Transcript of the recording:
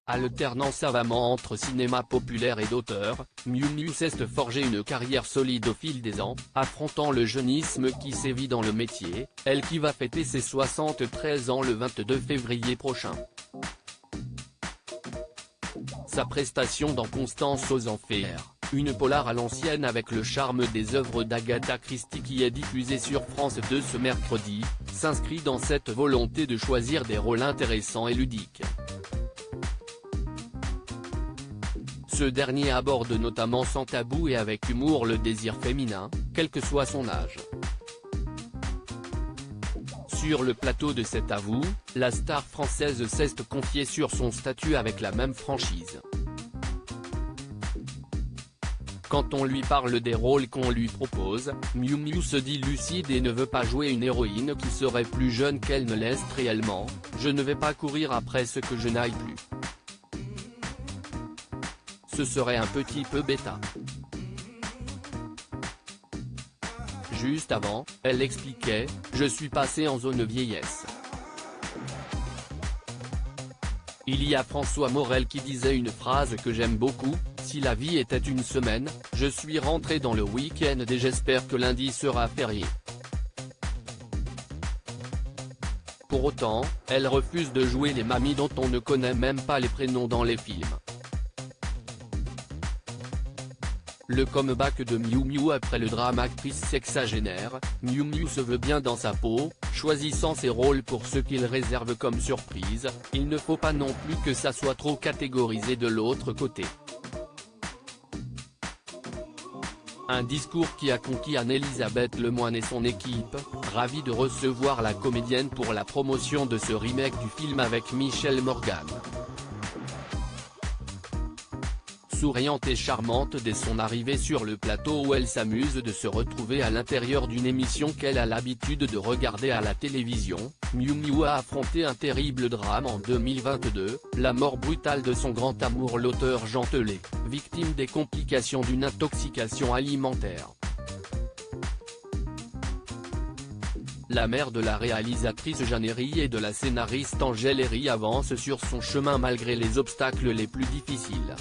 Alternant savamment entre cinéma populaire et d'auteur, Miu Miu s'est forgé une carrière solide au fil des ans, affrontant le jeunisme qui sévit dans le métier, elle qui va fêter ses 73 ans le 22 février prochain. Sa prestation dans Constance aux Enfers, une polar à l'ancienne avec le charme des œuvres d'Agatha Christie qui est diffusée sur France 2 ce mercredi, s'inscrit dans cette volonté de choisir des rôles intéressants et ludiques. Ce dernier aborde notamment sans tabou et avec humour le désir féminin, quel que soit son âge. Sur le plateau de Cet à vous, la star française s'est confiée sur son statut avec la même franchise. Quand on lui parle des rôles qu'on lui propose, Miu Miu se dit lucide et ne veut pas jouer une héroïne qui serait plus jeune qu'elle ne l'est réellement. Je ne vais pas courir après ce que je n'aille plus. Ce serait un petit peu bêta. Juste avant, elle expliquait « Je suis passée en zone vieillesse ». Il y a François Morel qui disait une phrase que j'aime beaucoup, « Si la vie était une semaine, je suis rentrée dans le week-end et j'espère que lundi sera férié ». Pour autant, elle refuse de jouer les mamies dont on ne connaît même pas les prénoms dans les films. Le comeback de Miu Miu après le drame actrice sexagénaire, Miu Miu se veut bien dans sa peau, choisissant ses rôles pour ce qu'il réserve comme surprise, il ne faut pas non plus que ça soit trop catégorisé de l'autre côté. Un discours qui a conquis Anne-Elisabeth Lemoine et son équipe, ravis de recevoir la comédienne pour la promotion de ce remake du film avec Michel Morgan. Souriante et charmante dès son arrivée sur le plateau où elle s'amuse de se retrouver à l'intérieur d'une émission qu'elle a l'habitude de regarder à la télévision, Miu Miu a affronté un terrible drame en 2022, la mort brutale de son grand amour l'auteur Jean Telet, victime des complications d'une intoxication alimentaire. La mère de la réalisatrice Jeanne Herry et de la scénariste Angèle Herry avance sur son chemin malgré les obstacles les plus difficiles.